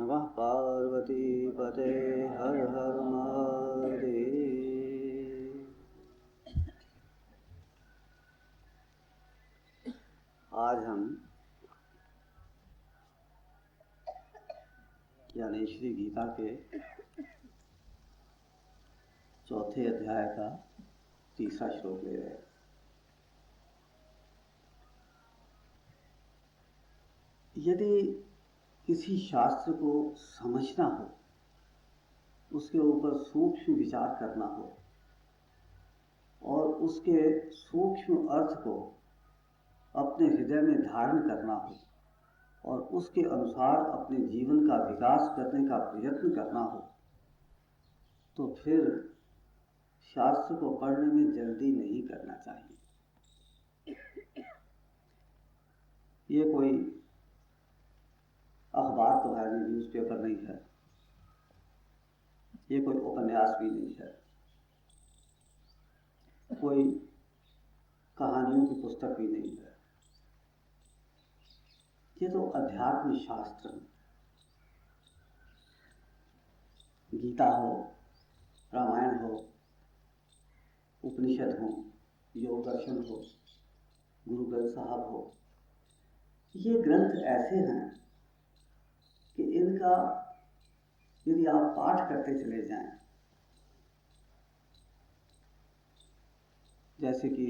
नमः पार्वती पते हर हर महादेव। आज हम यानी श्री गीता के चौथे अध्याय का तीसरा श्लोक ले रहे हैं। यदि किसी शास्त्र को समझना हो, उसके ऊपर सूक्ष्म विचार करना हो और उसके सूक्ष्म अर्थ को अपने हृदय में धारण करना हो और उसके अनुसार अपने जीवन का विकास करने का प्रयत्न करना हो, तो फिर शास्त्र को पढ़ने में जल्दी नहीं करना चाहिए। ये कोई अखबार तो है नहीं, न्यूज़पेपर नहीं है, ये कोई उपन्यास भी नहीं है, कोई कहानियों की पुस्तक भी नहीं है। ये तो अध्यात्म शास्त्र है। गीता हो, रामायण हो, उपनिषद हो, योग दर्शन हो, गुरु ग्रंथ साहब हो, ये ग्रंथ ऐसे हैं कि इनका यदि आप पाठ करते चले जाएं, जैसे कि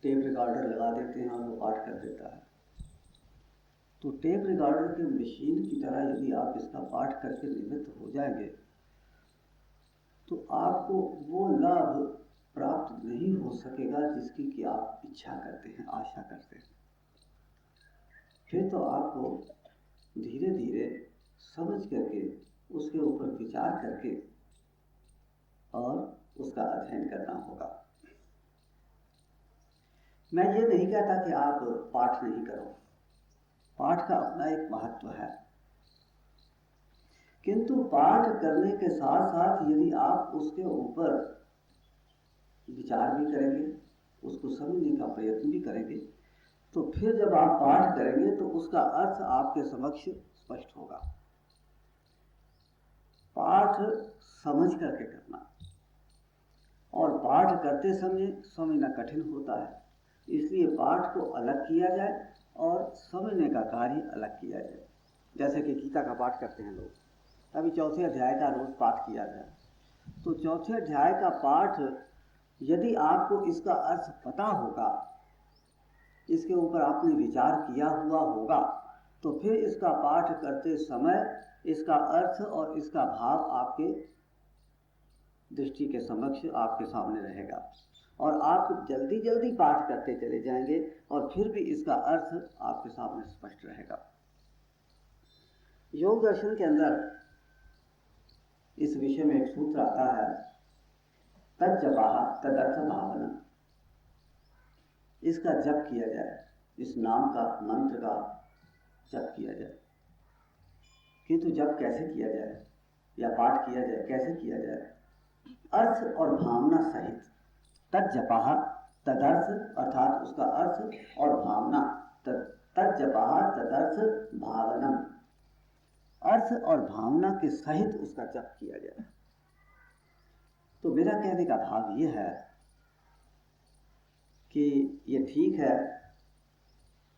टेप रिकॉर्डर लगा देते हैं और वो पाठ कर देता है, तो टेप रिकॉर्डर के मशीन की तरह यदि आप इसका पाठ करके निवृत्त हो जाएंगे तो आपको वो लाभ प्राप्त नहीं हो सकेगा जिसकी कि आप इच्छा करते हैं, आशा करते हैं। फिर तो आपको धीरे धीरे समझ करके उसके ऊपर विचार करके और उसका अध्ययन करना होगा। मैं ये नहीं कहता कि आप पाठ नहीं करो, पाठ का अपना एक महत्व है, किंतु पाठ करने के साथ साथ यदि आप उसके ऊपर विचार भी करेंगे, उसको समझने का प्रयत्न भी करेंगे, तो फिर जब आप पाठ करेंगे तो उसका अर्थ आपके समक्ष स्पष्ट होगा। पाठ समझ करके करना और पाठ करते समय समझना कठिन होता है, इसलिए पाठ को अलग किया जाए और समझने का कार्य अलग किया जाए। जैसे कि गीता का पाठ करते हैं लोग, अभी चौथे अध्याय का रोज पाठ किया जाए, तो चौथे अध्याय का पाठ यदि आपको इसका अर्थ पता होगा, इसके ऊपर आपने विचार किया हुआ होगा, तो फिर इसका पाठ करते समय इसका अर्थ और इसका भाव आपके दृष्टि के समक्ष आपके सामने रहेगा और आप जल्दी जल्दी पाठ करते चले जाएंगे और फिर भी इसका अर्थ आपके सामने स्पष्ट रहेगा। योग दर्शन के अंदर इस विषय में एक सूत्र आता है, तज्जपः तदर्थ भावना। इसका जप किया जाए, इस नाम का मंत्र का जप किया जाए। किंतु जप कैसे किया जाए या पाठ किया जाए, कैसे किया जाए? अर्थ और भावना सहित। तज्जपः तदर्थ अर्थात उसका अर्थ और भावना, तज्जपः तदर्थ भावनम, अर्थ और भावना के सहित उसका जप किया जाए। तो मेरा कहने का भाव ये है कि ये ठीक है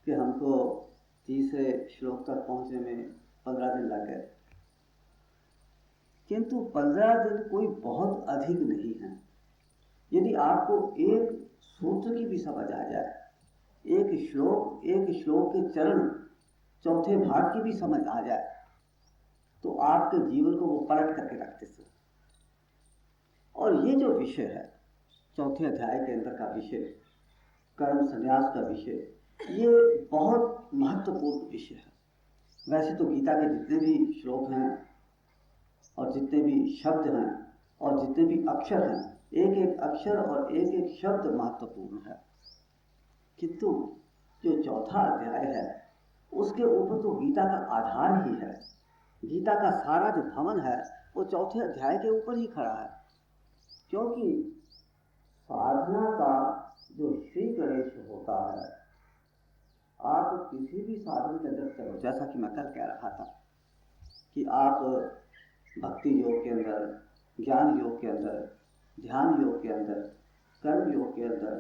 कि हमको तीसरे श्लोक तक पहुंचने में 15 दिन लग गए, किंतु 15 दिन कोई बहुत अधिक नहीं है। यदि आपको एक सूत्र की भी समझ आ जाए, एक श्लोक के चरण चौथे भाग की भी समझ आ जाए, तो आपके जीवन को वो पलट करके रख देते। और ये जो विषय है, चौथे अध्याय के अंदर का विषय, कर्म संन्यास का विषय, ये बहुत महत्वपूर्ण विषय है। वैसे तो गीता के जितने भी श्लोक हैं और जितने भी शब्द हैं और जितने भी अक्षर हैं, एक एक अक्षर और एक एक शब्द महत्वपूर्ण है, किंतु जो चौथा अध्याय है उसके ऊपर तो गीता का आधार ही है। गीता का सारा जो भवन है वो चौथे अध्याय के ऊपर ही खड़ा है, क्योंकि साधना का जो श्री गणेश होता है, आप किसी भी साधन के अंदर चलो, जैसा कि मैं कल कह रहा था कि आप भक्ति योग के अंदर, ज्ञान योग के अंदर, ध्यान योग के अंदर, कर्म योग के अंदर,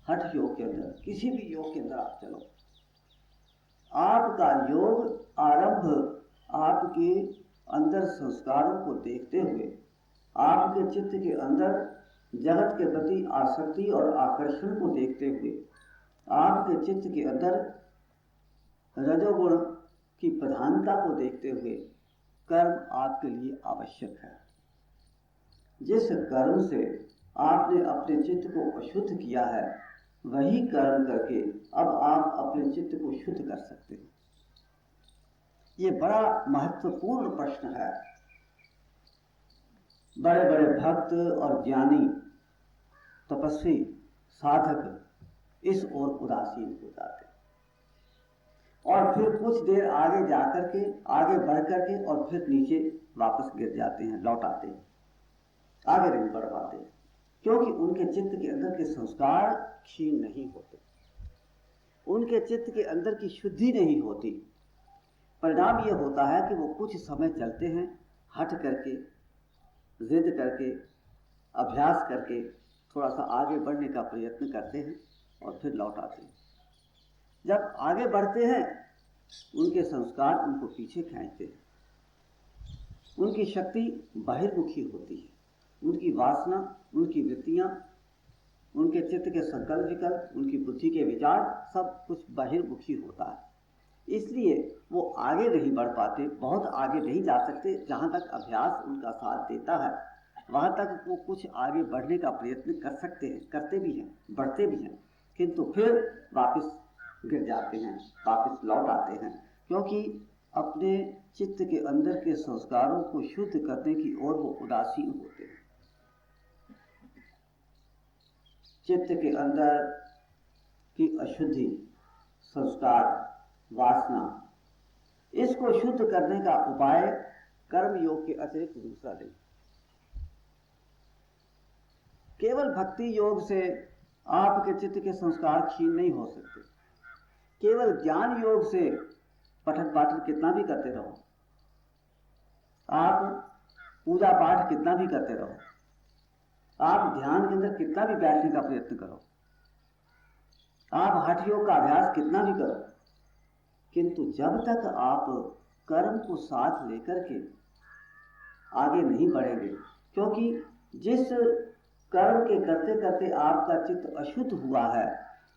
हठ योग के अंदर, किसी भी योग के अंदर आप चलो, आपका योग आरंभ आपके अंदर संस्कारों को देखते हुए, आपके चित्त के अंदर जगत के प्रति आसक्ति और आकर्षण को देखते हुए, आपके चित्त के अंदर रजोगुण की प्रधानता को देखते हुए कर्म आपके लिए आवश्यक है। जिस कर्म से आपने अपने चित्त को अशुद्ध किया है, वही कर्म करके अब आप अपने चित्त को शुद्ध कर सकते हैं। ये बड़ा महत्वपूर्ण प्रश्न है। बड़े बड़े भक्त और ज्ञानी, तपस्वी, साधक इस ओर उदासीन हो जाते हैं और फिर कुछ देर आगे जाकर के, आगे बढ़ करके और फिर नीचे वापस गिर जाते हैं, लौट आते हैं, आगे नहीं बढ़ पाते, क्योंकि उनके चित्त के अंदर के संस्कार क्षीण नहीं होते, उनके चित्त के अंदर की शुद्धि नहीं होती। परिणाम यह होता है कि वो कुछ समय चलते हैं, हट करके, जिद करके, अभ्यास करके थोड़ा सा आगे बढ़ने का प्रयत्न करते हैं और फिर लौट आते हैं। जब आगे बढ़ते हैं, उनके संस्कार उनको पीछे खींचते हैं, उनकी शक्ति बहिर्मुखी होती है, उनकी वासना, उनकी वृत्तियां, उनके चित्त के संकल्प विकल्प, उनकी बुद्धि के विचार सब कुछ बहिर्मुखी होता है। इसलिए वो आगे नहीं बढ़ पाते, बहुत आगे नहीं जा सकते। जहाँ तक अभ्यास उनका साथ देता है वहाँ तक वो कुछ आगे बढ़ने का प्रयत्न कर सकते हैं, करते भी हैं, बढ़ते भी हैं, किंतु फिर वापस गिर जाते हैं, वापस लौट आते हैं, क्योंकि अपने चित्त के अंदर के संस्कारों को शुद्ध करने की ओर वो उदासीन होते हैं। चित्त के अंदर की अशुद्धि, संस्कार, वासना, इसको शुद्ध करने का उपाय कर्म योग के अतिरिक्त दूसरा नहीं। केवल भक्ति योग से आपके चित्त के संस्कार क्षीण नहीं हो सकते। केवल ज्ञान योग से पठन पाठन कितना भी करते रहो, आप पूजा पाठ कितना भी करते रहो, आप ध्यान के अंदर कितना भी बैठने का प्रयत्न करो, आप हठ योग का अभ्यास कितना भी करो, किंतु जब तक आप कर्म को साथ लेकर के आगे नहीं बढ़ेंगे, क्योंकि जिस कर्म के करते करते आपका चित्त अशुद्ध हुआ है,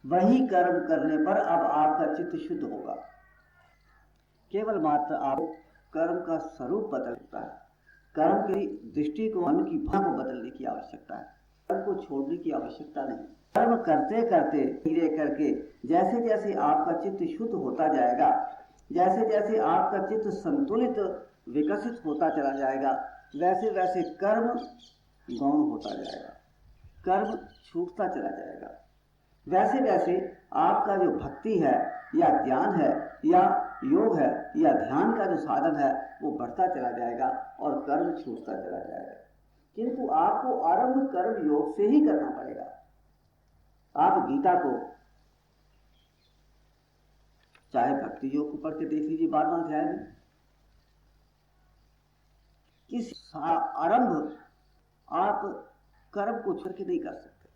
वही कर्म करने पर अब आपका चित्त शुद्ध होगा। केवल मात्र आप कर्म का स्वरूप बदलता है, कर्म की दृष्टि को, मन की भावना को बदलने की आवश्यकता है, कर्म को छोड़ने की आवश्यकता नहीं। कर्म करते करते धीरे करके जैसे जैसे आपका चित्त शुद्ध होता जाएगा, जैसे जैसे आपका चित्त संतुलित विकसित होता चला जाएगा, वैसे वैसे कर्म गौण होता जाएगा, कर्म छूटता चला जाएगा। वैसे वैसे आपका जो भक्ति है या ज्ञान है या योग है या ध्यान का जो साधन है वो बढ़ता चला जाएगा और कर्म छूटता चला जाएगा। किंतु आपको आरंभ कर्म योग से ही करना पड़ेगा। आप गीता को चाहे भक्ति योग को पढ़ के देख लीजिए 12वां अध्याय में, किस आरंभ आप कर्म को छोड़ के नहीं कर सकते।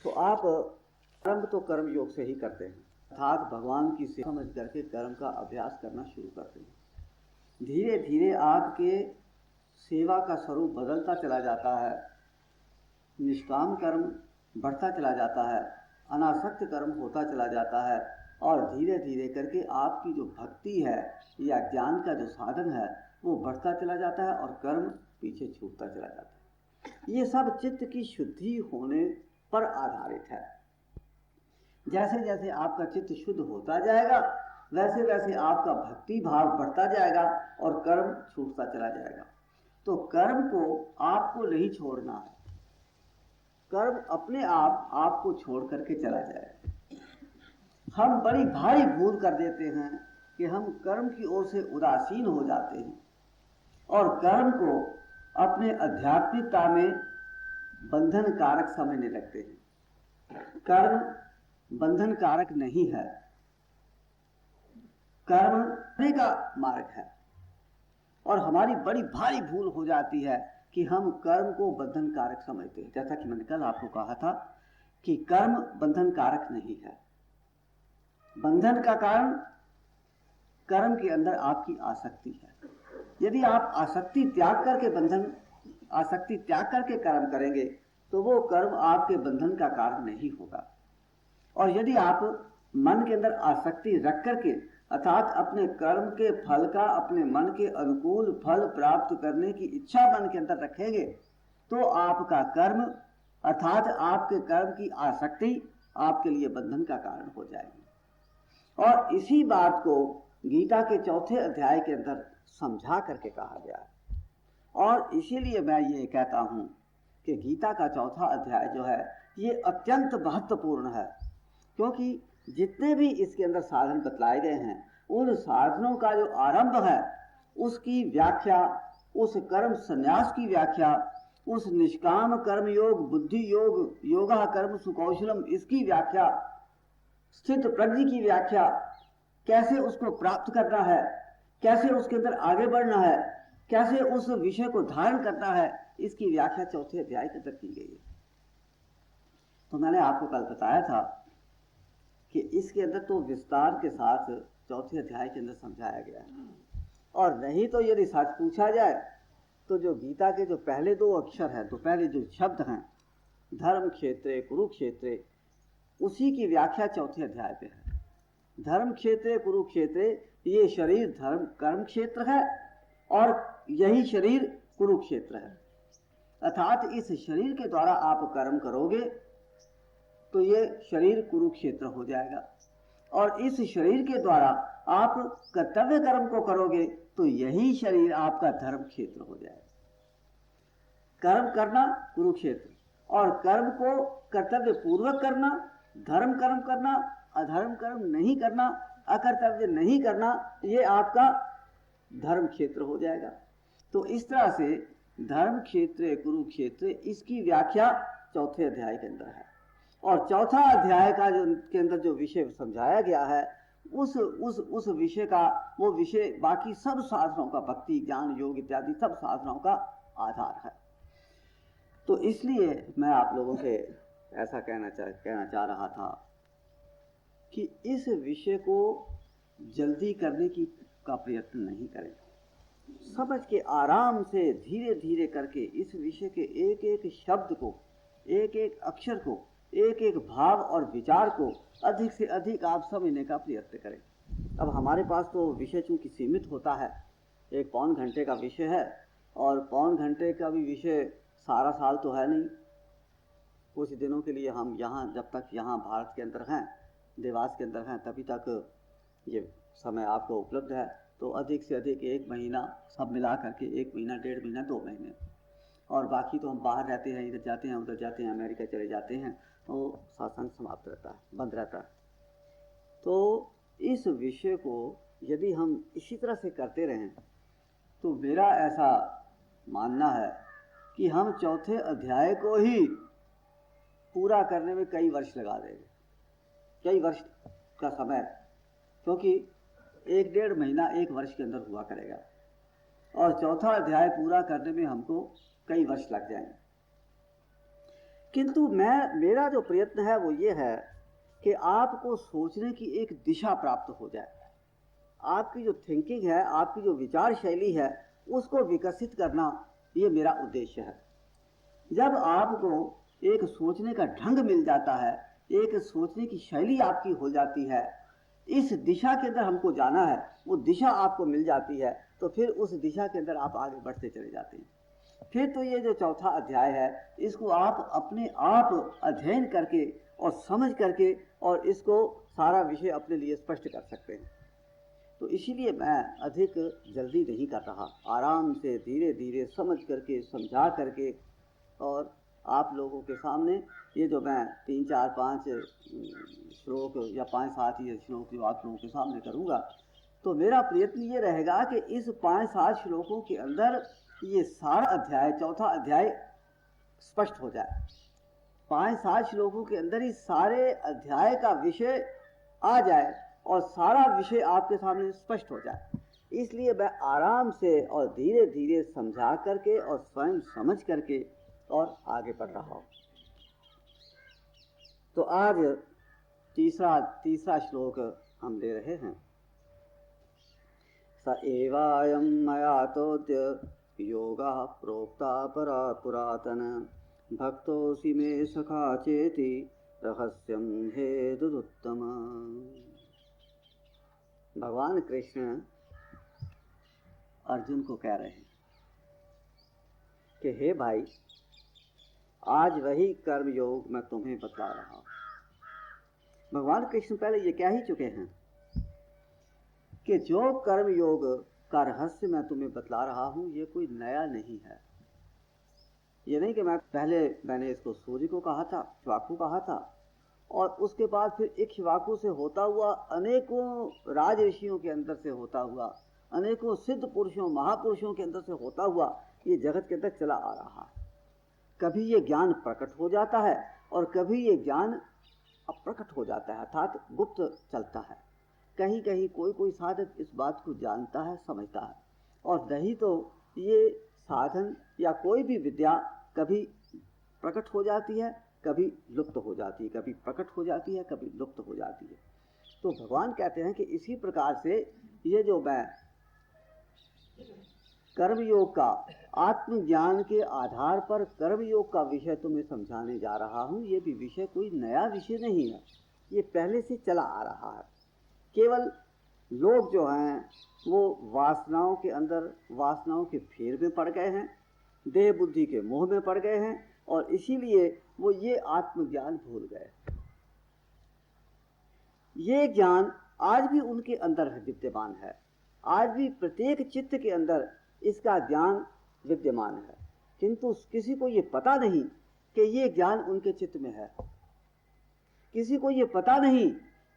तो आप आरंभ तो कर्म योग से ही करते हैं, अर्थात भगवान की सेवा समझ करके कर्म का अभ्यास करना शुरू करते हैं। धीरे धीरे आपके सेवा का स्वरूप बदलता चला जाता है, निष्काम कर्म बढ़ता चला जाता है, अनासक्त कर्म होता चला जाता है और धीरे धीरे करके आपकी जो भक्ति है या ज्ञान का जो साधन है वो बढ़ता चला जाता है और कर्म पीछे छूटता चला जाता है। ये सब चित्त की शुद्धि होने पर आधारित है। जैसे जैसे आपका चित्त शुद्ध होता जाएगा वैसे वैसे आपका भक्ति भाव बढ़ता जाएगा और कर्म छूटता चला जाएगा। तो कर्म को आपको नहीं छोड़ना है, कर्म अपने आप आपको छोड़ करके चला जाएगा। हम बड़ी भारी भूल कर देते हैं कि हम कर्म की ओर से उदासीन हो जाते हैं और कर्म को अपने आध्यात्मिकता में बंधन कारक समझने लगते हैं। कर्म बंधन कारक नहीं है, कर्म करने का मार्ग है। और हमारी बड़ी भारी भूल हो जाती है कि हम कर्म को बंधन कारक समझते हैं। जैसा कि मैंने कल आपको कहा था कि कर्म बंधन कारक नहीं है। बंधन का कारण कर्म के अंदर आपकी आसक्ति है। यदि आप आसक्ति त्याग करके कर्म करेंगे तो वो कर्म आपके बंधन का कारण नहीं होगा। और यदि आप मन के अंदर आसक्ति रख करके अर्थात अपने कर्म के फल का अपने मन के अनुकूल फल प्राप्त करने की इच्छा मन के अंदर रखेंगे तो आपका कर्म अर्थात आपके कर्म की आसक्ति आपके लिए बंधन का कारण हो जाएगी। और इसी बात को गीता के 4 अध्याय के अंदर समझा करके कहा गया है। और इसीलिए मैं ये कहता हूं कि गीता का 4 अध्याय जो है ये अत्यंत महत्वपूर्ण है, क्योंकि जितने भी इसके अंदर साधन बतलाए गए हैं उन साधनों का जो आरंभ है उसकी व्याख्या, उस कर्म संन्यास की व्याख्या, उस निष्काम कर्म योग, बुद्धि योग, योगा कर्म सुकौशलम, इसकी व्याख्या, स्थित प्रज्ञ की व्याख्या, कैसे उसको प्राप्त करना है, कैसे उसके अंदर आगे बढ़ना है, कैसे उस विषय को धारण करना है, इसकी व्याख्या 4 अध्याय के अंदर की गई है। तो मैंने आपको कल बताया था कि इसके अंदर तो विस्तार के साथ 4 अध्याय के अंदर समझाया गया है। और नहीं तो यदि सच पूछा जाए तो जो गीता के जो पहले 2 अक्षर हैं, तो पहले जो शब्द हैं धर्म क्षेत्रे कुरुक्षेत्रे, उसी की व्याख्या 4 अध्याय पे है। धर्म क्षेत्रे कुरुक्षेत्रे, ये शरीर धर्म कर्म क्षेत्र है और यही शरीर कुरुक्षेत्र है। अर्थात इस शरीर के द्वारा आप कर्म करोगे तो ये शरीर कुरुक्षेत्र हो जाएगा, और इस शरीर के द्वारा आप कर्तव्य कर्म को करोगे तो यही शरीर आपका धर्म क्षेत्र हो जाएगा। कर्म करना कुरुक्षेत्र, और कर्म को कर्तव्य पूर्वक करना, धर्म कर्म करना, अधर्म कर्म नहीं करना, अकर्तव्य नहीं करना, ये आपका धर्म क्षेत्र हो जाएगा। तो इस तरह से धर्म क्षेत्र कुरुक्षेत्र, इसकी व्याख्या 4 अध्याय के अंदर है। और 4 अध्याय का जो के अंदर जो विषय समझाया गया है उस विषय का, वो विषय बाकी सब साधनों का, भक्ति ज्ञान योग इत्यादि सब साधनों का आधार है। तो इसलिए मैं आप लोगों से ऐसा कहना चाह रहा था कि इस विषय को जल्दी करने का प्रयत्न नहीं करें। समझ के आराम से धीरे धीरे करके इस विषय के एक एक शब्द को, एक एक अक्षर को, एक एक भाव और विचार को अधिक से अधिक आप समझने का प्रयत्न करें। अब हमारे पास तो विषय चूंकि सीमित होता है, 1 पौन घंटे का विषय है, और पौन घंटे का भी विषय सारा साल तो है नहीं। कुछ दिनों के लिए हम यहाँ, जब तक यहाँ भारत के अंदर हैं, देवास के अंदर हैं, तभी तक ये समय आपको उपलब्ध है। तो अधिक से अधिक 1 महीना सब मिला करके 1 महीना, 1.5 महीना, 2 महीने, और बाकी तो हम बाहर रहते हैं, इधर जाते हैं, उधर जाते हैं, अमेरिका चले जाते हैं, तो सत्संग समाप्त रहता है, बंद रहता है। तो इस विषय को यदि हम इसी तरह से करते रहें तो मेरा ऐसा मानना है कि हम 4 अध्याय को ही पूरा करने में कई वर्ष लगा देंगे, कई वर्ष का समय, क्योंकि 1-1.5 महीना 1 वर्ष के अंदर हुआ करेगा, और 4 अध्याय पूरा करने में हमको कई वर्ष लग जाएंगे। किंतु मेरा जो प्रयत्न है वो ये है कि आपको सोचने की एक दिशा प्राप्त हो जाए, आपकी जो थिंकिंग है, आपकी जो विचार शैली है, उसको विकसित करना, ये मेरा उद्देश्य है। जब आपको एक सोचने का ढंग मिल जाता है, एक सोचने की शैली आपकी हो जाती है, इस दिशा के अंदर हमको जाना है, वो दिशा आपको मिल जाती है, तो फिर उस दिशा के अंदर आप आगे बढ़ते चले जाते हैं। फिर तो ये जो 4 अध्याय है, इसको आप अपने आप अध्ययन करके और समझ करके और इसको सारा विषय अपने लिए स्पष्ट कर सकते हैं। तो इसीलिए मैं अधिक जल्दी नहीं कर रहा, आराम से धीरे धीरे समझ करके, समझा करके, और आप लोगों के सामने ये जो मैं 3, 4, 5 श्लोक या 5-7 ये श्लोक जो आप लोगों के सामने करूँगा, तो मेरा प्रयत्न ये रहेगा कि इस 5-7 श्लोकों के अंदर ये सारा अध्याय, 4 अध्याय स्पष्ट हो जाए। 5-7 श्लोकों के अंदर ही सारे अध्याय का विषय आ जाए, और सारा विषय आपके सामने स्पष्ट हो जाए। इसलिए वह आराम से और धीरे धीरे समझा करके और स्वयं समझ करके और आगे बढ़ रहा हो। तो आज तीसरा श्लोक हम ले रहे हैं। स एवायं मया तोद्य योगा प्रोक्ता परा पुरातन भक्तोऽसि मे सखा चेति रहस्यं हेतुरुत्तम। भगवान कृष्ण अर्जुन को कह रहे हैं कि हे भाई, आज वही कर्म योग मैं तुम्हें बता रहा हूं। भगवान कृष्ण पहले ये कह ही चुके हैं कि जो कर्म योग का रहस्य मैं तुम्हें बतला रहा हूं ये कोई नया नहीं है। ये नहीं कि मैंने इसको सूर्य को कहा था, इक्ष्वाकु कहा था, और उसके बाद फिर इक्ष्वाकु से होता हुआ अनेकों राज ऋषियों के अंदर से होता हुआ, अनेकों सिद्ध पुरुषों महापुरुषों के अंदर से होता हुआ ये जगत के अंदर चला आ रहा है। कभी ये ज्ञान प्रकट हो जाता है और कभी ये ज्ञान अप्रकट हो जाता है, अर्थात गुप्त चलता है। कहीं कहीं कोई साधक इस बात को जानता है, समझता है, और नहीं तो ये साधन या कोई भी विद्या कभी प्रकट हो जाती है, कभी लुप्त हो जाती है, कभी प्रकट हो जाती है, कभी लुप्त हो जाती है। तो भगवान कहते हैं कि इसी प्रकार से ये जो मैं कर्मयोग का, आत्मज्ञान के आधार पर कर्मयोग का विषय तुम्हें समझाने जा रहा हूं, ये भी विषय कोई नया विषय नहीं है, ये पहले से चला आ रहा है। केवल लोग जो हैं वो वासनाओं के अंदर, वासनाओं के फेर में पड़ गए हैं, देह बुद्धि के मोह में पड़ गए हैं, और इसीलिए वो ये आत्मज्ञान भूल गए। ये ज्ञान आज भी उनके अंदर विद्यमान है, आज भी प्रत्येक चित्त के अंदर इसका ज्ञान विद्यमान है, किंतु किसी को ये पता नहीं कि ये ज्ञान उनके चित्त में है। किसी को ये पता नहीं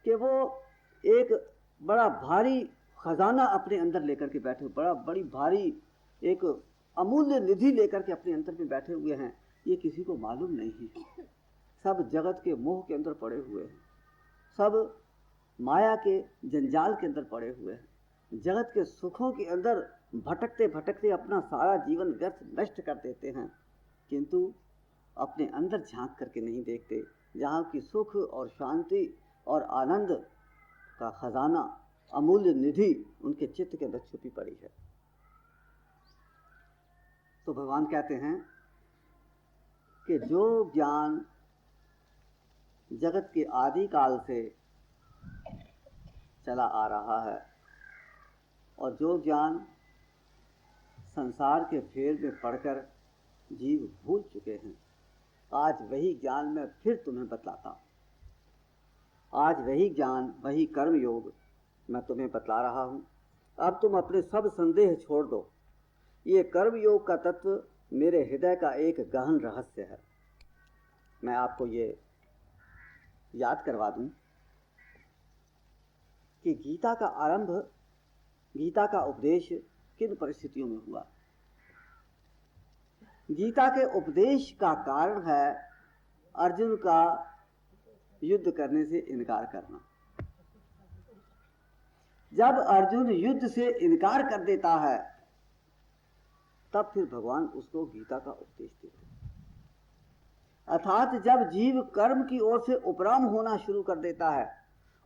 कि वो एक बड़ा भारी खजाना अपने अंदर लेकर के बैठे, बड़ी भारी एक अमूल्य निधि लेकर के अपने अंदर में बैठे हुए हैं, ये किसी को मालूम नहीं है। सब जगत के मोह के अंदर पड़े हुए हैं, सब माया के जंजाल के अंदर पड़े हुए हैं, जगत के सुखों के अंदर भटकते भटकते अपना सारा जीवन व्यर्थ नष्ट कर देते हैं, किंतु अपने अंदर झांक करके नहीं देखते, जहाँ की सुख और शांति और आनंद का खजाना, अमूल्य निधि उनके चित्त के अंदर छुपी पड़ी है। तो भगवान कहते हैं कि जो ज्ञान जगत के आदि काल से चला आ रहा है और जो ज्ञान संसार के फेर में पड़कर जीव भूल चुके हैं, आज वही ज्ञान मैं फिर तुम्हें बतलाता हूं। आज वही ज्ञान, वही कर्म योग मैं तुम्हें बतला रहा हूं। अब तुम अपने सब संदेह छोड़ दो। ये कर्म योग का तत्व मेरे हृदय का एक गहन रहस्य है। मैं आपको ये याद करवा दूं कि गीता का आरंभ, गीता का उपदेश किन परिस्थितियों में हुआ। गीता के उपदेश का कारण है अर्जुन का युद्ध करने से इनकार करना। जब अर्जुन युद्ध से इनकार कर देता है तब फिर भगवान उसको गीता का उपदेश देते हैं। अर्थात जब जीव कर्म की ओर से उपराम होना शुरू कर देता है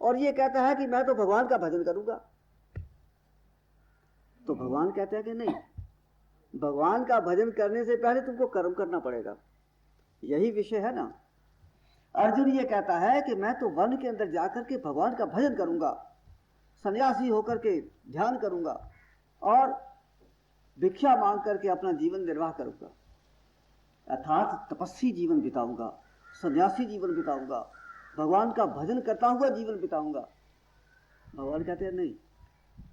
और ये कहता है कि मैं तो भगवान का भजन करूंगा, तो भगवान कहते हैं कि नहीं, भगवान का भजन करने से पहले तुमको कर्म करना पड़ेगा। यही विषय है ना। अर्जुन ये कहता है कि मैं तो वन के अंदर जाकर के भगवान का भजन करूंगा, सन्यासी होकर के ध्यान करूंगा और भिक्षा मांग करके अपना जीवन निर्वाह करूंगा, अर्थात तपस्वी जीवन बिताऊंगा, सन्यासी जीवन बिताऊंगा, भगवान का भजन करता हुआ जीवन बिताऊंगा। भगवान कहते हैं नहीं,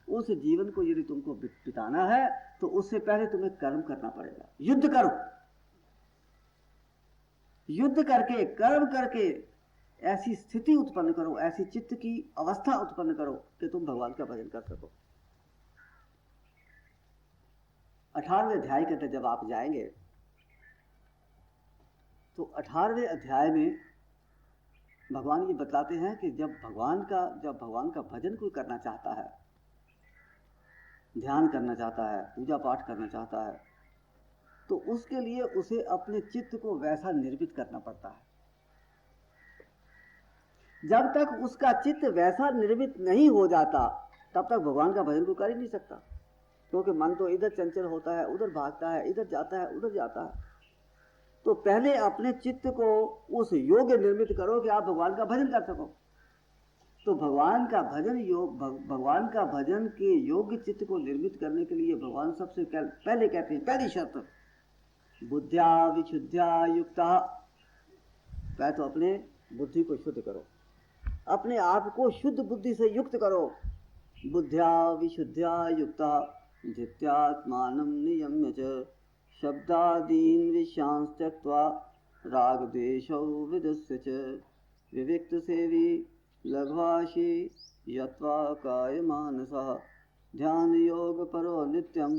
उस जीवन को यदि तुमको बिताना है तो उससे पहले तुम्हें कर्म करना पड़ेगा। युद्ध करो, युद्ध करके, कर्म करके ऐसी स्थिति उत्पन्न करो, ऐसी चित्त की अवस्था उत्पन्न करो कि तुम भगवान का भजन कर सको। 18वें अध्याय के अंदर जब आप जाएंगे तो 18वें अध्याय में भगवान ये बतलाते हैं कि जब भगवान का भजन कोई करना चाहता है, ध्यान करना चाहता है, पूजा पाठ करना चाहता है, तो उसके लिए उसे अपने चित्त को वैसा निर्मित करना पड़ता है। जब तक उसका चित्त वैसा निर्मित नहीं हो जाता तब तक भगवान का भजन कोई कर ही नहीं सकता, क्योंकि मन तो इधर चंचल होता है, उधर भागता है, इधर जाता है, उधर जाता है। तो पहले अपने चित्त को उस योग्य निर्मित करो कि आप भगवान का भजन कर सको। तो भगवान का भजन के योग्य चित्त को निर्मित करने के लिए भगवान सबसे पहले कहते हैं, पहली शर्त, बुद्ध्या विशुद्ध्या युक्ता। पहले तो अपने बुद्धि को शुद्ध करो, अपने आप को शुद्ध बुद्धि से युक्त करो। बुद्ध्या विशुद्ध्या युक्ता जित्यात्मानं नियम्य च शब्दादीन् विषयांस् त्यक्त्वा रागद्वेषौ विदस्य च विविक्त सेवी लघ्वाशी यत्वा कायमानसः ध्यान योग परो नित्यं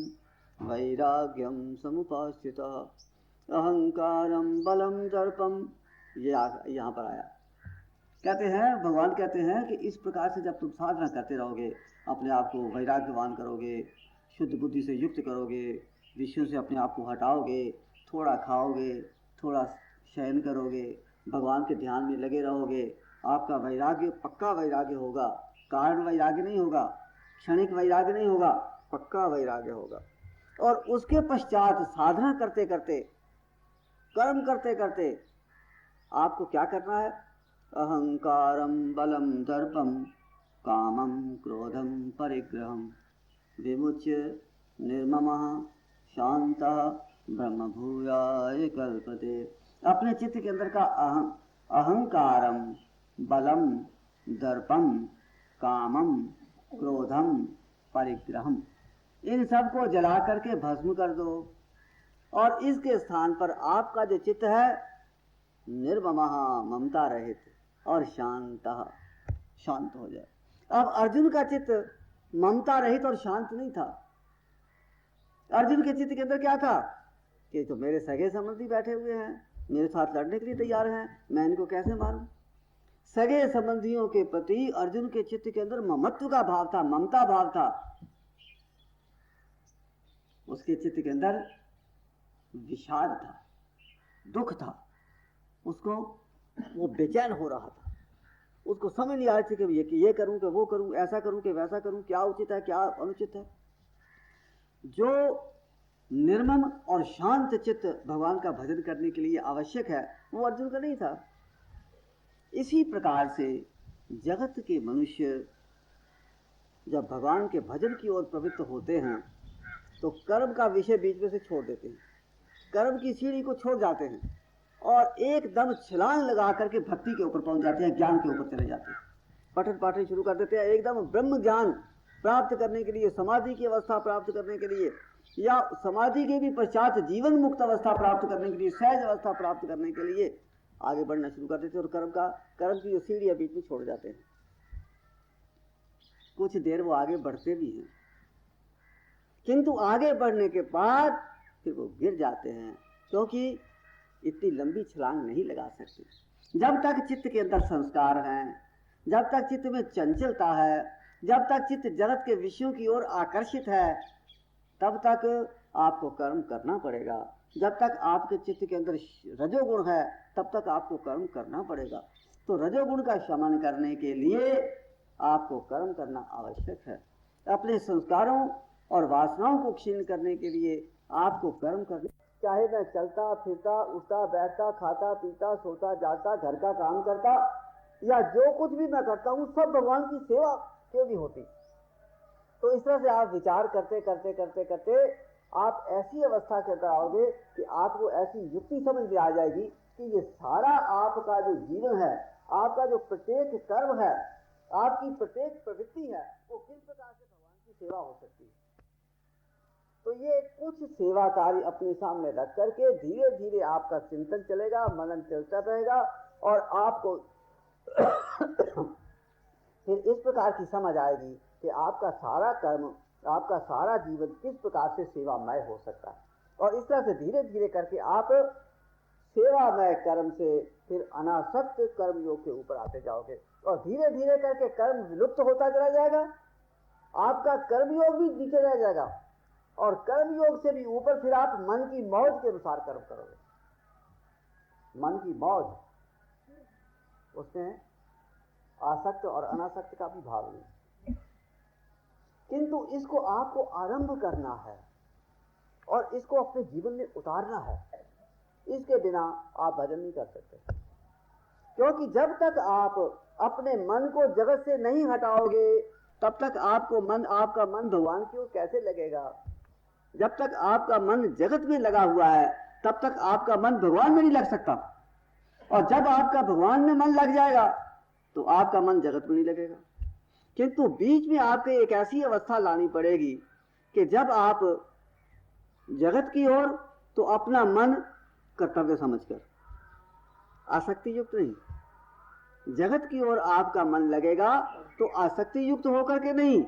वैराग्यं समुपास्थितः अहंकारं बलं दर्पं। ये यहाँ पर आया। कहते हैं, भगवान कहते हैं कि इस प्रकार से जब तुम साधना करते रहोगे, अपने आप को वैराग्यवान करोगे, शुद्ध बुद्धि से युक्त करोगे, विषयों से अपने आप को हटाओगे, थोड़ा खाओगे, थोड़ा शयन करोगे, भगवान के ध्यान में लगे रहोगे, आपका वैराग्य पक्का वैराग्य होगा। कारण वैराग्य नहीं होगा, क्षणिक वैराग्य नहीं होगा, पक्का वैराग्य होगा। और उसके पश्चात साधना करते करते, कर्म करते करते आपको क्या करना है? अहंकारं बलं दर्पं कामं क्रोधं परिग्रहं विमुच्य निर्ममः शांतः ब्रह्मभूयाय कल्पते। अपने चित्त के अंदर का अहंकारं बलं दर्पं कामं क्रोधं परिग्रहं, इन सब को जला करके भस्म कर दो। और इसके स्थान पर आपका जो चित्त है निर्ममः, ममता रहित और शांतः, शांत हो जाए। अब अर्जुन का चित्त ममता रहित और शांत नहीं था। अर्जुन के चित्त के अंदर क्या था कि तो मेरे सगे संबंधी बैठे हुए हैं, मेरे साथ लड़ने के लिए तैयार हैं, मैं इनको कैसे मारूं। सगे संबंधियों के प्रति अर्जुन के चित्त के अंदर ममत्व का भाव था, ममता भाव था। उसके चित्त के अंदर विषाद था, दुख था, उसको वो बेचैन हो रहा था, उसको समझ नहीं आ रही थी कि ये करूं कि वो करूं, ऐसा करूं कि वैसा करूं, क्या उचित है क्या अनुचित है। जो निर्मम और शांत चित्त भगवान का भजन करने के लिए आवश्यक है वो अर्जुन का नहीं था। इसी प्रकार से जगत के मनुष्य जब भगवान के भजन की ओर प्रवृत्त होते हैं तो कर्म का विषय बीच में से छोड़ देते हैं, कर्म की सीढ़ी को छोड़ जाते हैं और एकदम छलांग लगा करके भक्ति के ऊपर पहुंच जाते हैं, ज्ञान के ऊपर चले जाते हैं, पठन पाठन शुरू कर देते हैं। एकदम ब्रह्म ज्ञान प्राप्त करने के लिए, समाधि की अवस्था प्राप्त करने के लिए, या समाधि के भी पश्चात जीवन मुक्त अवस्था प्राप्त करने के लिए, सहज अवस्था प्राप्त करने के लिए आगे बढ़ना शुरू कर देते हैं और कर्म की जो सीढ़ी बीच में छोड़ जाते हैं। कुछ देर वो आगे बढ़ते भी हैं, किंतु आगे बढ़ने के बाद फिर वो गिर जाते हैं, क्योंकि इतनी लंबी छलांग नहीं लगा सकते। जब तक चित्त के अंदर संस्कार हैं, जब तक चित्त में चंचलता है, जब तक चित्त जगत के विषयों की ओर आकर्षित है, तब तक आपको कर्म करना पड़ेगा। जब तक आपके चित्त के अंदर रजोगुण है तब तक आपको कर्म करना पड़ेगा। तो रजोगुण का शमन करने के लिए आपको कर्म करना आवश्यक है। अपने संस्कारों और वासनाओं को क्षीण करने के लिए आपको कर्म करना, चाहे मैं चलता फिरता, उठता बैठता, खाता पीता, सोता जागता, घर का काम करता, या जो कुछ भी मैं करता हूँ सब भगवान की सेवा क्यों नहीं होती। तो इस तरह से आप विचार करते करते करते करते आप ऐसी अवस्था के अंदर आओगे कि आपको ऐसी युक्ति समझ में आ जाएगी कि ये सारा आपका जो जीवन है, आपका जो प्रत्येक कर्म है, आपकी प्रत्येक प्रवृत्ति है, वो किस प्रकार से भगवान की सेवा हो सकती है। तो ये कुछ सेवा कार्य अपने सामने रख करके धीरे धीरे आपका चिंतन चलेगा, मनन चलता रहेगा और आपको फिर इस प्रकार की समझ आएगी कि आपका सारा कर्म, आपका सारा जीवन किस प्रकार से सेवामय हो सकता है। और इस तरह से धीरे धीरे करके आप सेवामय कर्म से फिर अनासक्त कर्म योग के ऊपर आते जाओगे और धीरे धीरे करके कर्म विलुप्त होता चला जाएगा, आपका कर्मयोग भी नीचे रह जाएगा और कर्मयोग से भी ऊपर फिर आप मन की मौज के अनुसार कर्म करोगे। मन की मौज, उसमें आसक्त और अनासक्त का भी भाव नहीं, किंतु इसको आपको आरंभ करना है और इसको अपने जीवन में उतारना है। इसके बिना आप भजन नहीं कर सकते, क्योंकि जब तक आप अपने मन को जगत से नहीं हटाओगे तब तक आपका मन भगवान की ओर कैसे लगेगा। जब तक आपका मन जगत में लगा हुआ है तब तक आपका मन भगवान में नहीं लग सकता, और जब आपका भगवान में मन लग जाएगा तो आपका मन जगत में नहीं लगेगा। किंतु बीच में आपको एक ऐसी अवस्था लानी पड़ेगी कि जब आप जगत की ओर तो अपना मन कर्तव्य समझकर, आसक्ति युक्त नहीं, जगत की ओर आपका मन लगेगा तो आसक्ति युक्त होकर के नहीं,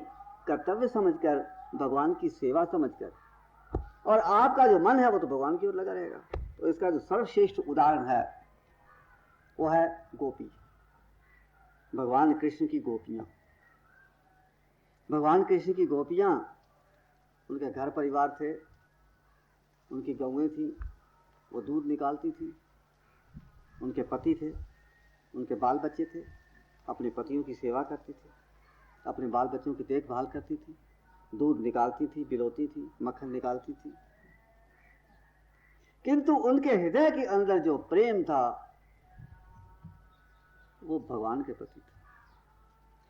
कर्तव्य समझकर, भगवान की सेवा समझकर, और आपका जो मन है वो तो भगवान की ओर लगा रहेगा। तो इसका जो सर्वश्रेष्ठ उदाहरण है वो है गोपी, भगवान कृष्ण की गोपियां। भगवान कृष्ण की गोपियां, उनके घर परिवार थे, उनकी गौएं थी, वो दूध निकालती थी, उनके पति थे, उनके बाल बच्चे थे, अपने पतियों की सेवा करती थी, अपने बाल बच्चों की देखभाल करती थी, दूध निकालती थी, बिलोती थी, मक्खन निकालती थी। किंतु उनके हृदय के अंदर जो प्रेम था वो भगवान के प्रति था।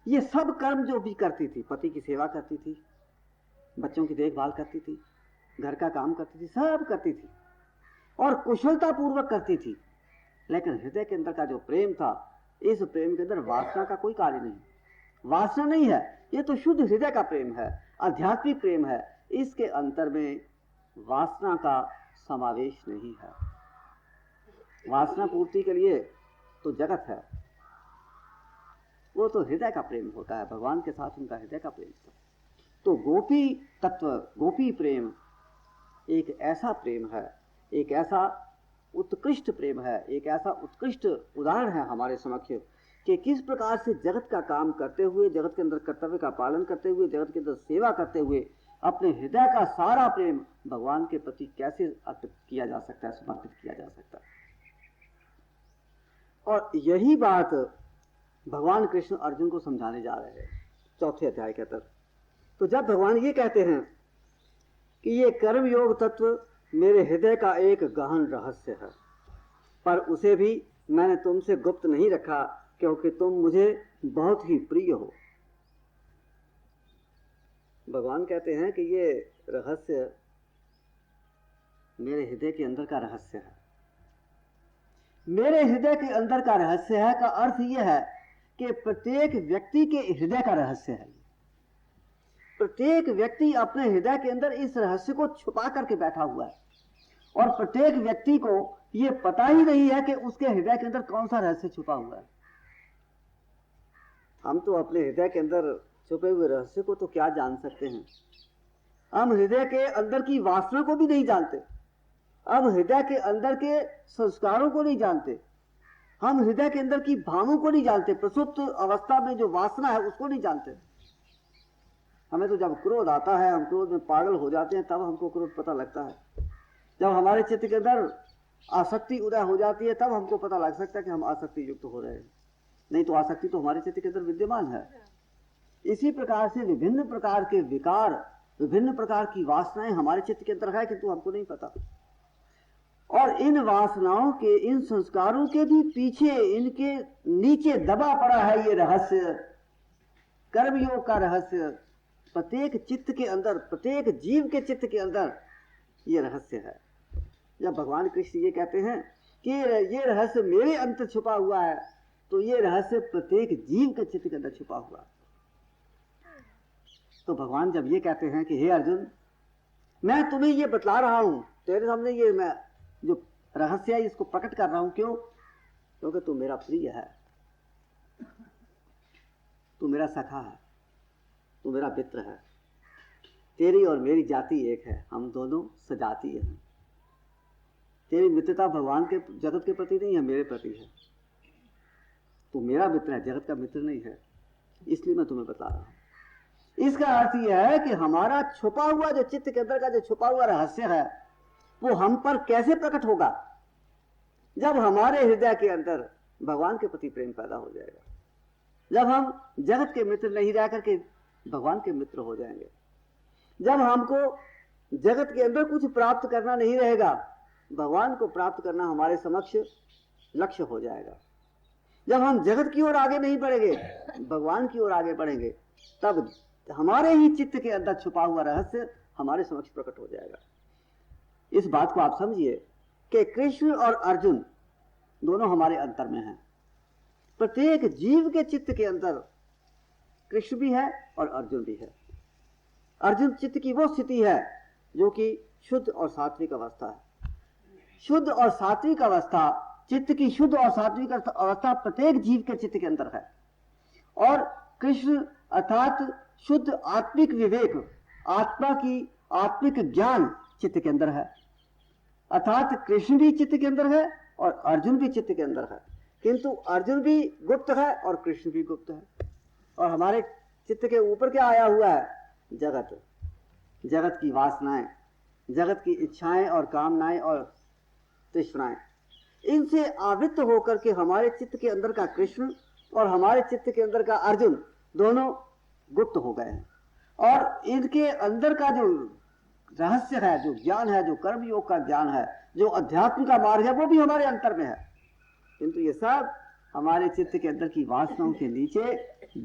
ये सब कर्म जो भी करती थी, पति की सेवा करती थी, बच्चों की देखभाल करती थी, घर का काम करती थी, सब करती थी और कुशलता पूर्वक करती थी, लेकिन हृदय के अंदर का जो प्रेम था, इस प्रेम के अंदर वासना का कोई कार्य नहीं, वासना नहीं है, ये तो शुद्ध हृदय का प्रेम है, आध्यात्मिक प्रेम है। इसके अंतर में वासना का समावेश नहीं है। वासना पूर्ति के लिए तो जगत है, वो तो हृदय का प्रेम होता है, भगवान के साथ उनका हृदय का प्रेम था। तो गोपी तत्व, गोपी प्रेम एक ऐसा प्रेम है, एक ऐसा उत्कृष्ट प्रेम है, एक ऐसा उत्कृष्ट उदाहरण है हमारे समक्ष कि किस प्रकार से जगत का काम करते हुए, जगत के अंदर कर्तव्य का पालन करते हुए, जगत के अंदर सेवा करते हुए अपने हृदय का सारा प्रेम भगवान के प्रति कैसे अर्पित किया जा सकता है, समर्पित किया जा सकता है। और यही बात भगवान कृष्ण अर्जुन को समझाने जा रहे हैं 4 अध्याय के अंदर। तो जब भगवान ये कहते हैं कि ये कर्म योग तत्व मेरे हृदय का एक गहन रहस्य है, पर उसे भी मैंने तुमसे गुप्त नहीं रखा क्योंकि तुम मुझे बहुत ही प्रिय हो। भगवान कहते हैं कि ये रहस्य मेरे हृदय के अंदर का रहस्य है। मेरे हृदय के अंदर का रहस्य है का अर्थ यह है कि प्रत्येक व्यक्ति के हृदय का रहस्य है। प्रत्येक व्यक्ति अपने हृदय के अंदर इस रहस्य को छुपा करके बैठा हुआ है और प्रत्येक व्यक्ति को यह पता ही नहीं है कि उसके हृदय के अंदर कौन सा रहस्य छुपा हुआ है। हम तो अपने हृदय के अंदर छुपे हुए रहस्य को तो क्या जान सकते हैं, हम हृदय के अंदर की वासना को भी नहीं जानते, हम हृदय के अंदर के संस्कारों को नहीं जानते, हम हृदय के अंदर की भावों को नहीं जानते, प्रसुप्त अवस्था में जो वासना है उसको नहीं जानते। हमें तो जब क्रोध आता है, हम क्रोध में पागल हो जाते हैं, तब हमको क्रोध पता लगता है। जब हमारे चित्त के अंदर आसक्ति उदय हो जाती है तब हमको पता लग सकता है कि हम आसक्ति युक्त हो रहे हैं, नहीं तो आसक्ति तो हमारे चित्त के अंदर विद्यमान है। इसी प्रकार से विभिन्न प्रकार के विकार, विभिन्न प्रकार की वासनाएं हमारे चित्त के अंदर है किंतु हमको नहीं पता। और इन वासनाओं के, इन संस्कारों के भी पीछे, इनके नीचे दबा पड़ा है ये रहस्य, कर्मयोग का रहस्य। प्रत्येक चित्त के अंदर, प्रत्येक जीव के चित्त के अंदर ये रहस्य है। जब भगवान कृष्ण ये कहते हैं कि ये रहस्य मेरे अंदर छुपा हुआ है, तो ये रहस्य प्रत्येक जीव के चित्त के अंदर छुपा हुआ है। तो भगवान जब ये कहते हैं कि हे अर्जुन, मैं तुम्हें ये बतला रहा हूं, तेरे सामने ये मैं जो रहस्य है इसको प्रकट कर रहा हूं, क्यों? क्योंकि तू मेरा प्रिय है, तू मेरा सखा है, तू मेरा मित्र है, तेरी और मेरी जाति एक है, हम दोनों सजातीय हैं। तेरी मित्रता भगवान के जगत के प्रति नहीं है, मेरे प्रति है। तू मेरा मित्र है, जगत का मित्र नहीं है, इसलिए मैं तुम्हें बता रहा हूं। इसका अर्थ यह है कि हमारा छुपा हुआ जो चित्त के अंदर का जो छुपा हुआ रहस्य है वो हम पर कैसे प्रकट होगा? जब हमारे हृदय के अंदर भगवान के प्रति प्रेम पैदा हो जाएगा, जब हम जगत के मित्र नहीं रह करके भगवान के मित्र हो जाएंगे, जब हमको जगत के अंदर कुछ प्राप्त करना नहीं रहेगा, भगवान को प्राप्त करना हमारे समक्ष लक्ष्य हो जाएगा, जब हम जगत की ओर आगे नहीं बढ़ेंगे, भगवान की ओर आगे बढ़ेंगे, तब हमारे ही चित्त के अंदर छुपा हुआ रहस्य हमारे समक्ष प्रकट हो जाएगा। इस बात को आप समझिए कि कृष्ण और अर्जुन दोनों हमारे अंतर में हैं। प्रत्येक जीव के चित्त के अंदर कृष्ण भी है और अर्जुन भी है। अर्जुन चित्त की वो स्थिति है जो कि शुद्ध और सात्विक अवस्था है। शुद्ध और सात्विक अवस्था, चित्त की शुद्ध और सात्विक अवस्था प्रत्येक जीव के चित्त के अंदर है। और कृष्ण अर्थात शुद्ध आत्मिक विवेक, आत्मा की आत्मिक ज्ञान चित्त के अंदर है। अर्थात कृष्ण भी चित्त के अंदर है और अर्जुन भी चित्त के अंदर है, किंतु अर्जुन भी गुप्त है और कृष्ण भी गुप्त है। और हमारे चित्त के ऊपर क्या आया हुआ है? जगत, जगत की वासनाएं, जगत की इच्छाएं और कामनाएं और तृष्णाएं, इनसे आवृत्त होकर के हमारे चित्त के अंदर का कृष्ण और हमारे चित्त के अंदर का अर्जुन दोनों गुप्त हो गए हैं। और इनके अंदर का जो रहस्य है, जो ज्ञान है, जो कर्म योग का ज्ञान है, जो अध्यात्म का मार्ग है, वो भी हमारे अंतर में है, किंतु ये सब हमारे चित्त के अंदर की वासनाओं के नीचे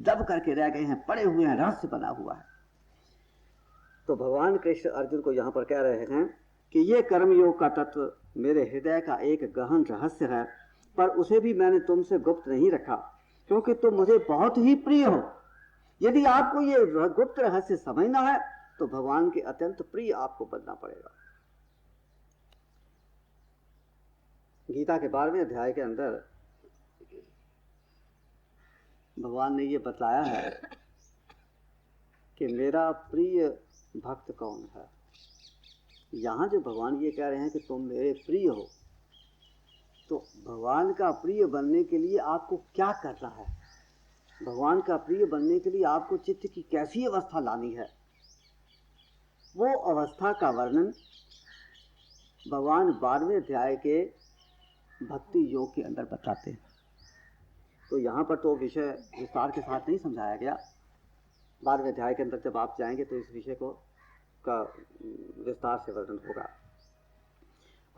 दब करके रह गए हैं, पड़े हुए हैं, रहस्य बना हुआ है। तो भगवान कृष्ण अर्जुन को यहाँ पर कह रहे हैं कि ये कर्मयोग का तत्व मेरे हृदय का एक गहन रहस्य है, पर उसे भी मैंने तुमसे गुप्त नहीं रखा, क्योंकि तुम मुझे बहुत ही प्रिय हो। यदि आपको ये गुप्त रहस्य समझना है तो भगवान के अत्यंत प्रिय आपको बनना पड़ेगा। गीता के 12वें अध्याय के अंदर भगवान ने ये बतलाया है कि मेरा प्रिय भक्त कौन है। यहां जो भगवान ये कह रहे हैं कि तुम मेरे प्रिय हो, तो भगवान का प्रिय बनने के लिए आपको क्या करना है? भगवान का प्रिय बनने के लिए आपको चित्त की कैसी अवस्था लानी है, वो अवस्था का वर्णन भगवान 12वें अध्याय के भक्ति योग के अंदर बताते हैं। तो यहाँ पर तो विषय विस्तार के साथ नहीं समझाया गया। 12वें अध्याय के अंदर जब आप जाएंगे तो इस विषय को का विस्तार से वर्णन होगा।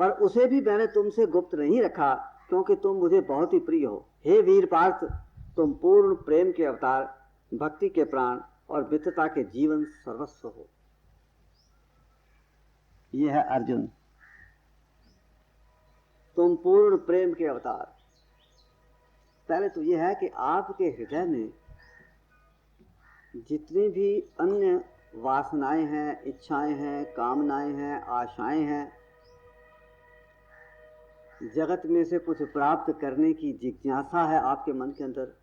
पर उसे भी मैंने तुमसे गुप्त नहीं रखा, क्योंकि तुम मुझे बहुत ही प्रिय हो। हे वीर पार्थ, तुम पूर्ण प्रेम के अवतार, भक्ति के प्राण और मित्रता के जीवन सर्वस्व हो। यह है अर्जुन, तुम पूर्ण प्रेम के अवतार। पहले तो यह है कि आपके हृदय में जितनी भी अन्य वासनाएं हैं, इच्छाएं हैं, कामनाएं हैं, आशाएं हैं, जगत में से कुछ प्राप्त करने की जिज्ञासा है आपके मन के अंदर,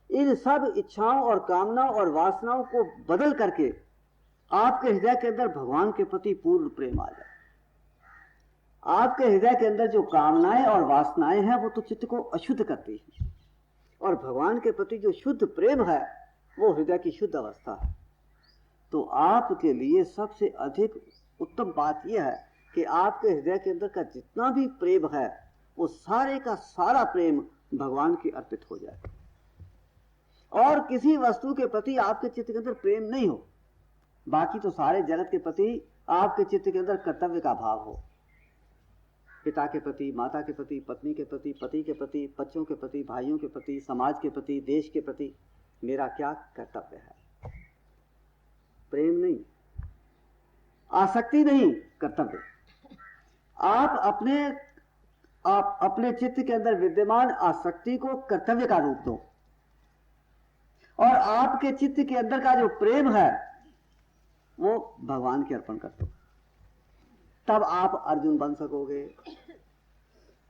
इन सब इच्छाओं और कामनाओं और वासनाओं को बदल करके आपके हृदय के अंदर भगवान के प्रति पूर्ण प्रेम आ जाए। आपके हृदय के अंदर जो कामनाएं और वासनाएं हैं वो तो चित्त को अशुद्ध करती है, और भगवान के प्रति जो शुद्ध प्रेम है वो हृदय की शुद्ध अवस्था है। तो आपके लिए सबसे अधिक उत्तम बात यह है कि आपके हृदय के अंदर का जितना भी प्रेम है वो सारे का सारा प्रेम भगवान के अर्पित हो जाए, और किसी वस्तु के प्रति आपके चित्त के अंदर प्रेम नहीं हो। बाकी तो सारे जगत के प्रति आपके चित्त के अंदर कर्तव्य का भाव हो। पिता के प्रति, माता के प्रति, पत्नी के प्रति, पति के प्रति, बच्चों के प्रति, भाइयों के प्रति, समाज के प्रति, देश के प्रति मेरा क्या कर्तव्य है। प्रेम नहीं, आसक्ति नहीं, कर्तव्य। आप अपने चित्त के अंदर विद्यमान आसक्ति को कर्तव्य का रूप दो, और आपके चित्त के अंदर का जो प्रेम है वो भगवान के अर्पण कर दो। तब आप अर्जुन बन सकोगे।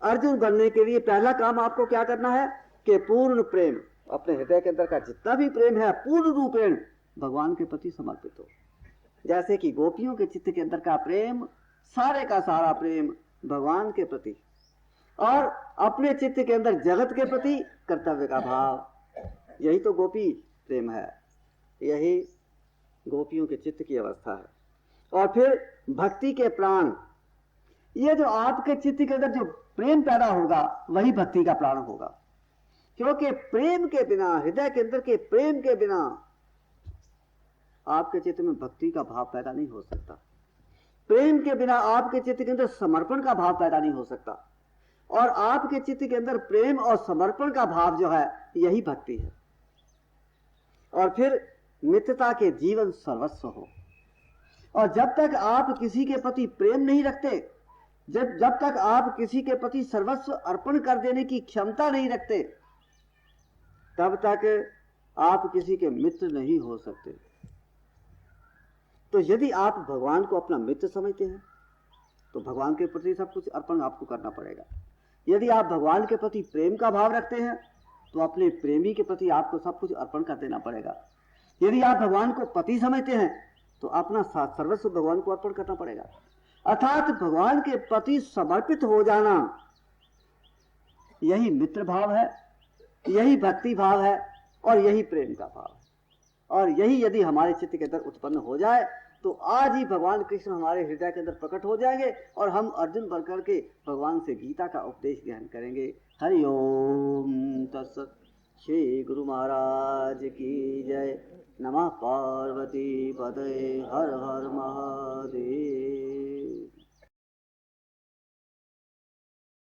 अर्जुन बनने के लिए पहला काम आपको क्या करना है कि पूर्ण प्रेम, अपने हृदय के अंदर का जितना भी प्रेम है पूर्ण रूपेण भगवान के प्रति समर्पित हो। जैसे कि गोपियों के चित्त के अंदर का प्रेम, सारे का सारा प्रेम भगवान के प्रति और अपने चित्त के अंदर जगत के प्रति कर्तव्य का भाव, यही तो गोपी प्रेम है, यही गोपियों के चित्त की अवस्था है। और फिर भक्ति के प्राण, ये जो आपके चित्त के अंदर जो प्रेम पैदा होगा वही भक्ति का प्राण होगा, क्योंकि प्रेम के बिना, हृदय के अंदर के प्रेम के बिना आपके चित्त में भक्ति का भाव पैदा नहीं हो सकता। प्रेम के बिना आपके चित्त के अंदर समर्पण का भाव पैदा नहीं हो सकता, और आपके चित्त के अंदर प्रेम और समर्पण का भाव जो है यही भक्ति है। और फिर मित्रता के जीवन सर्वस्व हो, और जब तक आप किसी के प्रति प्रेम नहीं रखते, जब तक आप किसी के प्रति सर्वस्व अर्पण कर देने की क्षमता नहीं रखते, तब तक आप किसी के मित्र नहीं हो सकते। तो यदि आप भगवान को अपना मित्र समझते हैं तो भगवान के प्रति सब कुछ अर्पण आपको करना पड़ेगा। यदि आप भगवान के प्रति प्रेम का भाव रखते हैं तो अपने प्रेमी के प्रति आपको सब कुछ अर्पण कर देना पड़ेगा। यदि आप भगवान को पति समझते हैं तो अपना सर्वस्व भगवान को अर्पण करना पड़ेगा। अर्थात भगवान के प्रति समर्पित हो जाना, यही मित्र भाव है, यही भक्ति भाव है, और यही प्रेम का भाव है। और यही यदि हमारे चित्त के अंदर उत्पन्न हो जाए तो आज ही भगवान कृष्ण हमारे हृदय के अंदर प्रकट हो जाएंगे और हम अर्जुन बनकर के भगवान से गीता का उपदेश ग्रहण करेंगे। हरि ओम तत्सत। श्री गुरु महाराज की जय। नमः पार्वती पतये। हर हर महादेव।